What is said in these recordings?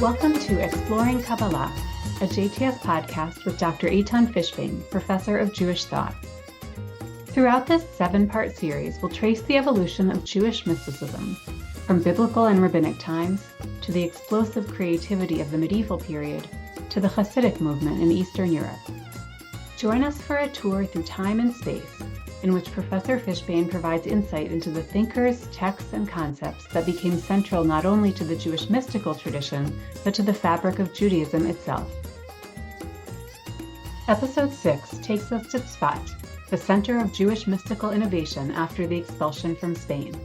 Welcome to Exploring Kabbalah, a JTS podcast with Dr. Eitan Fishbane, Professor of Jewish Thought. Throughout this 7-part series, we'll trace the evolution of Jewish mysticism, from biblical and rabbinic times, to the explosive creativity of the medieval period, to the Hasidic movement in Eastern Europe. Join us for a tour through time and space, in which Professor Fishbane provides insight into the thinkers, texts, and concepts that became central not only to the Jewish mystical tradition, but to the fabric of Judaism itself. Episode 6 takes us to Tzfat, the center of Jewish mystical innovation after the expulsion from Spain.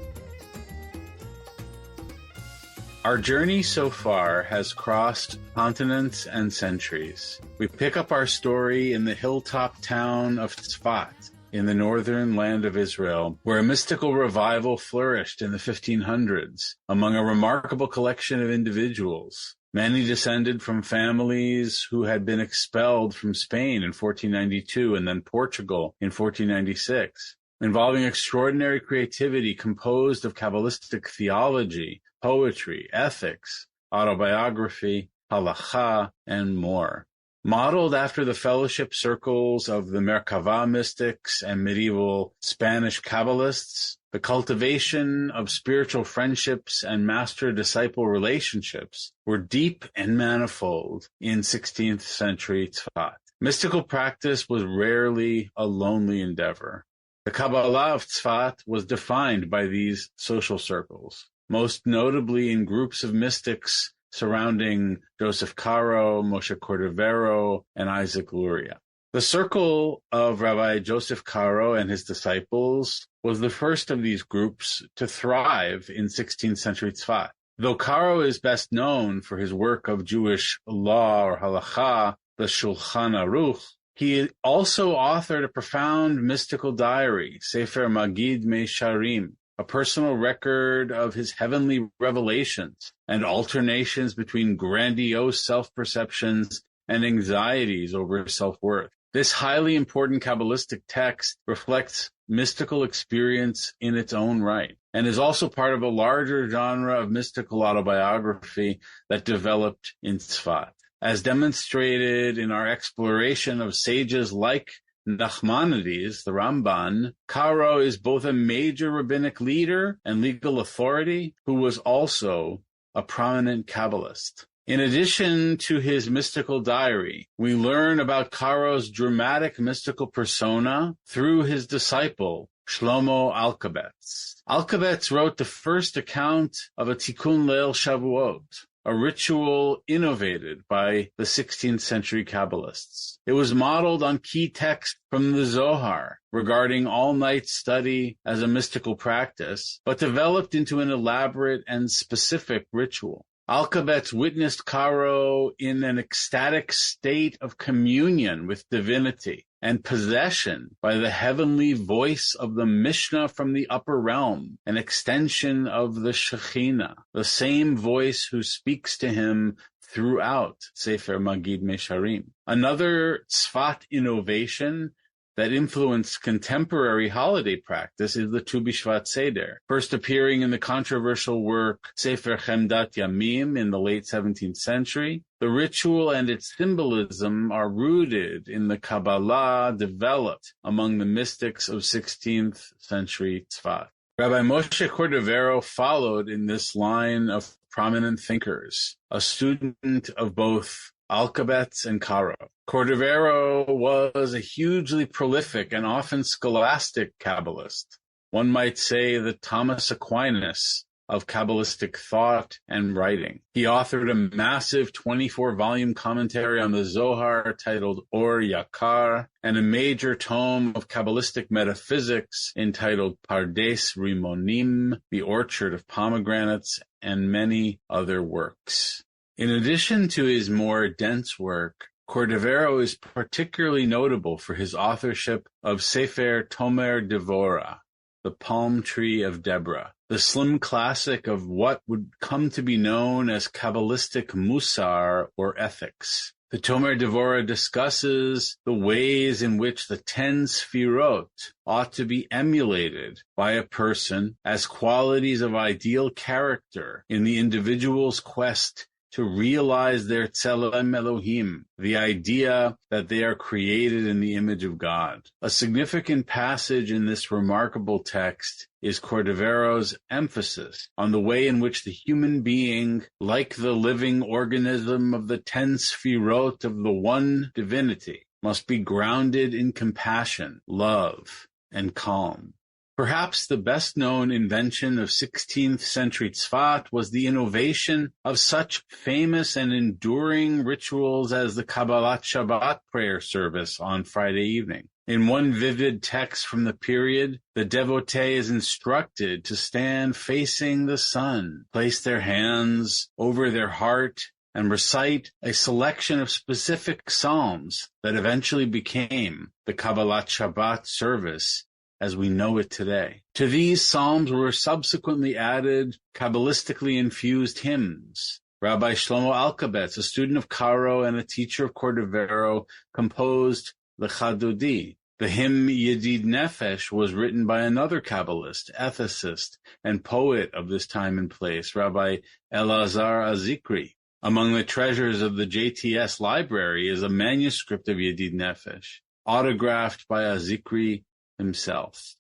Our journey so far has crossed continents and centuries. We pick up our story in the hilltop town of Tzfat, in the northern land of Israel, where a mystical revival flourished in the 1500s among a remarkable collection of individuals. Many descended from families who had been expelled from Spain in 1492 and then Portugal in 1496, involving extraordinary creativity composed of kabbalistic theology, poetry, ethics, autobiography, halakhah, and more. Modeled after the fellowship circles of the Merkava mystics and medieval Spanish Kabbalists, the cultivation of spiritual friendships and master-disciple relationships were deep and manifold in 16th century Tzfat. Mystical practice was rarely a lonely endeavor. The Kabbalah of Tzefat was defined by these social circles, most notably in groups of mystics surrounding Joseph Caro, Moshe Cordovero, and Isaac Luria. The circle of Rabbi Joseph Caro and his disciples was the first of these groups to thrive in 16th century Tzfat. Though Caro is best known for his work of Jewish law or halakhah, the Shulchan Aruch, he also authored a profound mystical diary, Sefer Magid Meisharim, a personal record of his heavenly revelations and alternations between grandiose self-perceptions and anxieties over self-worth. This highly important Kabbalistic text reflects mystical experience in its own right and is also part of a larger genre of mystical autobiography that developed in Tzfat. As demonstrated in our exploration of sages like Nachmanides, the Ramban, Caro is both a major rabbinic leader and legal authority who was also a prominent Kabbalist. In addition to his mystical diary, we learn about Caro's dramatic mystical persona through his disciple, Shlomo Alkabetz. Alkabetz wrote the first account of a Tikkun Leil Shavuot, a ritual innovated by the 16th century Kabbalists. It was modeled on key texts from the Zohar regarding all-night study as a mystical practice, but developed into an elaborate and specific ritual. Alkabetz witnessed Caro in an ecstatic state of communion with divinity and possession by the heavenly voice of the Mishnah from the upper realm, an extension of the Shekhinah, the same voice who speaks to him throughout Sefer Magid Meisharim. Another Tzfat innovation that influenced contemporary holiday practice is the Tu B'Shvat Seder, first appearing in the controversial work Sefer Chemdat Yamim in the late 17th century. The ritual and its symbolism are rooted in the Kabbalah developed among the mystics of 16th century Tzfat. Rabbi Moshe Cordovero followed in this line of prominent thinkers, a student of both Alkabetz and Caro. Cordovero was a hugely prolific and often scholastic Kabbalist. One might say the Thomas Aquinas of Kabbalistic thought and writing. He authored a massive 24-volume commentary on the Zohar titled Or Yakar, and a major tome of Kabbalistic metaphysics entitled Pardes Rimonim, the Orchard of Pomegranates, and many other works. In addition to his more dense work, Cordovero is particularly notable for his authorship of Sefer Tomer Devorah, the Palm Tree of Deborah, the slim classic of what would come to be known as Kabbalistic Musar or ethics. The Tomer Devorah discusses the ways in which the 10 Sfirot ought to be emulated by a person as qualities of ideal character in the individual's quest to realize their tzelem Elohim, the idea that they are created in the image of God. A significant passage in this remarkable text is Cordevero's emphasis on the way in which the human being, like the living organism of the 10 sefirot of the one divinity, must be grounded in compassion, love, and calm. Perhaps the best-known invention of 16th century Tzfat was the innovation of such famous and enduring rituals as the Kabbalat Shabbat prayer service on Friday evening. In one vivid text from the period, the devotee is instructed to stand facing the sun, place their hands over their heart, and recite a selection of specific psalms that eventually became the Kabbalat Shabbat service as we know it today. To these psalms were subsequently added kabbalistically infused hymns. Rabbi Shlomo Alkabetz, a student of Karo and a teacher of Cordovero, composed the Chadudi. The hymn Yedid Nefesh was written by another Kabbalist, ethicist, and poet of this time and place, Rabbi Elazar Azikri. Among the treasures of the JTS library is a manuscript of Yedid Nefesh, autographed by Azikri himself.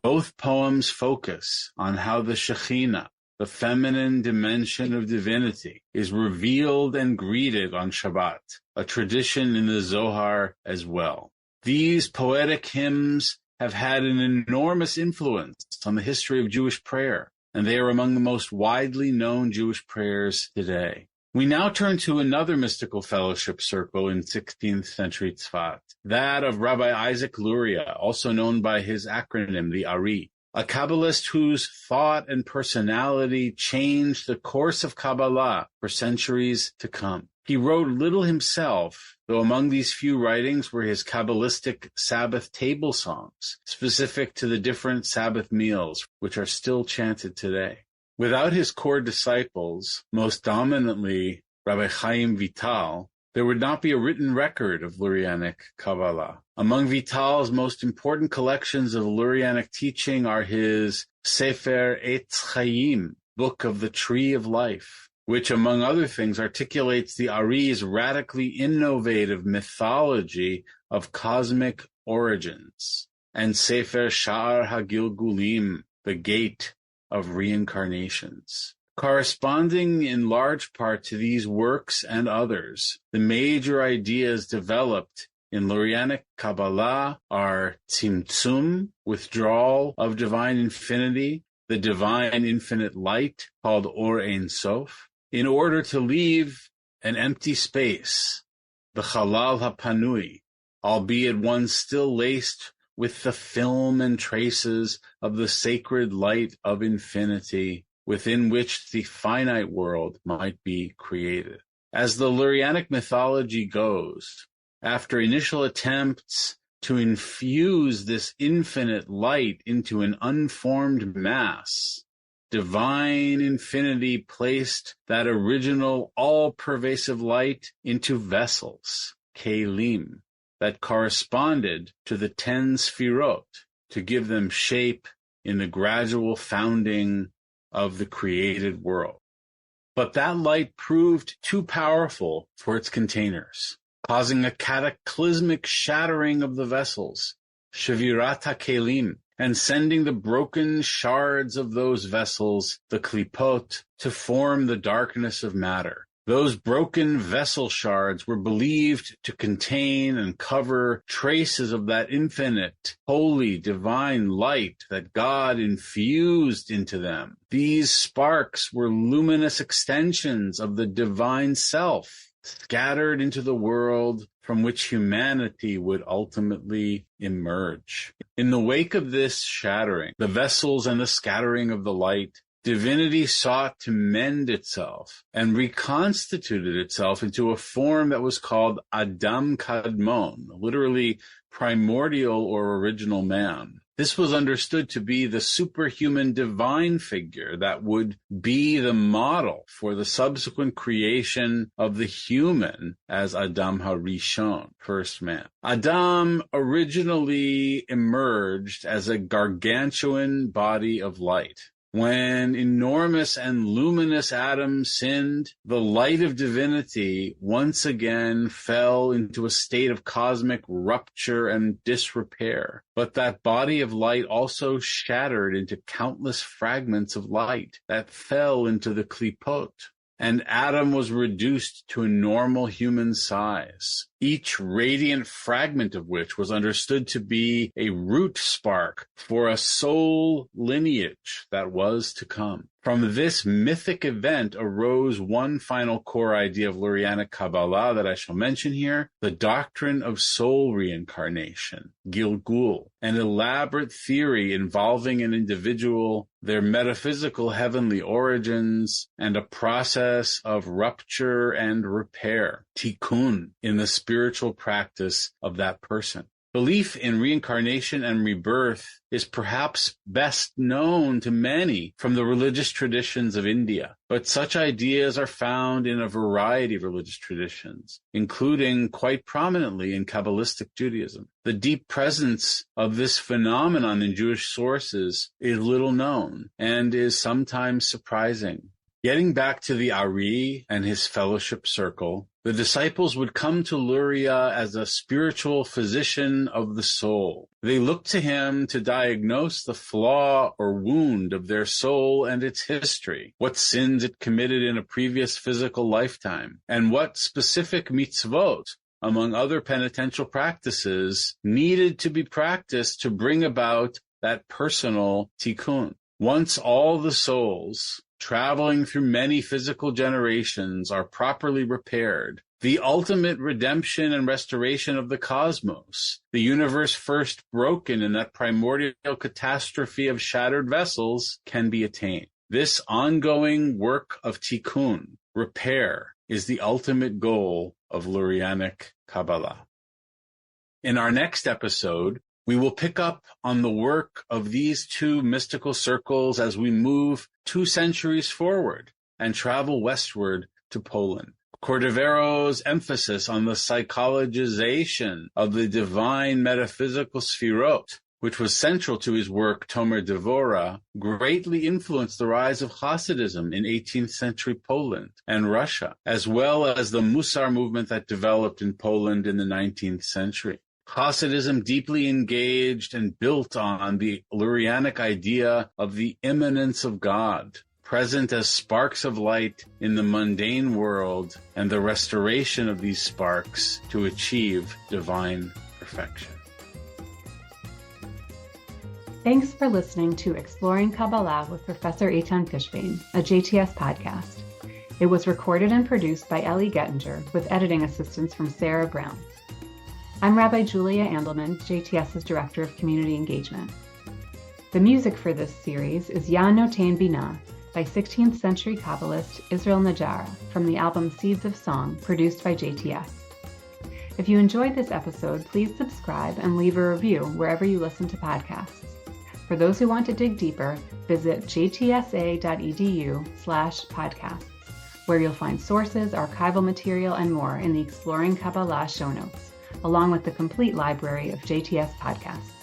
Both poems focus on how the Shekhinah, the feminine dimension of divinity, is revealed and greeted on Shabbat, a tradition in the Zohar as well. These poetic hymns have had an enormous influence on the history of Jewish prayer, and they are among the most widely known Jewish prayers today. We now turn to another mystical fellowship circle in 16th century Tzfat, that of Rabbi Isaac Luria, also known by his acronym, the Ari, a Kabbalist whose thought and personality changed the course of Kabbalah for centuries to come. He wrote little himself, though among these few writings were his Kabbalistic Sabbath table songs, specific to the different Sabbath meals, which are still chanted today. Without his core disciples, most dominantly Rabbi Chaim Vital, there would not be a written record of Lurianic Kabbalah. Among Vital's most important collections of Lurianic teaching are his Sefer Etz Chaim, Book of the Tree of Life, which, among other things, articulates the Ari's radically innovative mythology of cosmic origins, and Sefer Sha'ar HaGilgulim, the Gate of Reincarnations. Corresponding in large part to these works and others, the major ideas developed in Lurianic Kabbalah are Tzimtzum, withdrawal of divine infinity, the divine infinite light called Or Ein Sof, in order to leave an empty space, the Chalal HaPanui, albeit one still laced with the film and traces of the sacred light of infinity within which the finite world might be created. As the Lurianic mythology goes, after initial attempts to infuse this infinite light into an unformed mass, divine infinity placed that original all-pervasive light into vessels, kelim, that corresponded to the 10 sefirot to give them shape in the gradual founding of the created world. But that light proved too powerful for its containers, causing a cataclysmic shattering of the vessels, Shavirat HaKelim, and sending the broken shards of those vessels, the klipot, to form the darkness of matter. Those broken vessel shards were believed to contain and cover traces of that infinite, holy, divine light that God infused into them. These sparks were luminous extensions of the divine self, scattered into the world from which humanity would ultimately emerge. In the wake of this shattering, the vessels and the scattering of the light, divinity sought to mend itself and reconstituted itself into a form that was called Adam Kadmon, literally primordial or original man. This was understood to be the superhuman divine figure that would be the model for the subsequent creation of the human as Adam HaRishon, first man. Adam originally emerged as a gargantuan body of light. When enormous and luminous Adam sinned, the light of divinity once again fell into a state of cosmic rupture and disrepair. But that body of light also shattered into countless fragments of light that fell into the klipot. And Adam was reduced to a normal human size, each radiant fragment of which was understood to be a root spark for a soul lineage that was to come. From this mythic event arose one final core idea of Lurianic Kabbalah that I shall mention here, the doctrine of soul reincarnation, Gilgul, an elaborate theory involving an individual, their metaphysical heavenly origins, and a process of rupture and repair, tikkun, in the spiritual practice of that person. Belief in reincarnation and rebirth is perhaps best known to many from the religious traditions of India, but such ideas are found in a variety of religious traditions, including quite prominently in Kabbalistic Judaism. The deep presence of this phenomenon in Jewish sources is little known and is sometimes surprising. Getting back to the Ari and his fellowship circle, the disciples would come to Luria as a spiritual physician of the soul. They looked to him to diagnose the flaw or wound of their soul and its history, what sins it committed in a previous physical lifetime, and what specific mitzvot, among other penitential practices, needed to be practiced to bring about that personal tikkun. Once all the souls, traveling through many physical generations, are properly repaired, the ultimate redemption and restoration of the cosmos, the universe first broken in that primordial catastrophe of shattered vessels, can be attained. This ongoing work of tikkun, repair, is the ultimate goal of Lurianic Kabbalah. In our next episode, we will pick up on the work of these two mystical circles as we move 2 centuries forward and travel westward to Poland. Cordevero's emphasis on the psychologization of the divine metaphysical sfirot, which was central to his work Tomer Devora, greatly influenced the rise of Hasidism in 18th century Poland and Russia, as well as the Musar movement that developed in Poland in the 19th century. Hasidism deeply engaged and built on the Lurianic idea of the immanence of God, present as sparks of light in the mundane world, and the restoration of these sparks to achieve divine perfection. Thanks for listening to Exploring Kabbalah with Professor Eitan Fishbein, a JTS podcast. It was recorded and produced by Ellie Gettinger with editing assistance from Sarah Brown. I'm Rabbi Julia Andelman, JTS's Director of Community Engagement. The music for this series is Ya Notain Binah by 16th century Kabbalist Israel Najara from the album Seeds of Song, produced by JTS. If you enjoyed this episode, please subscribe and leave a review wherever you listen to podcasts. For those who want to dig deeper, visit jtsa.edu/podcasts, where you'll find sources, archival material, and more in the Exploring Kabbalah show notes, along with the complete library of JTS podcasts.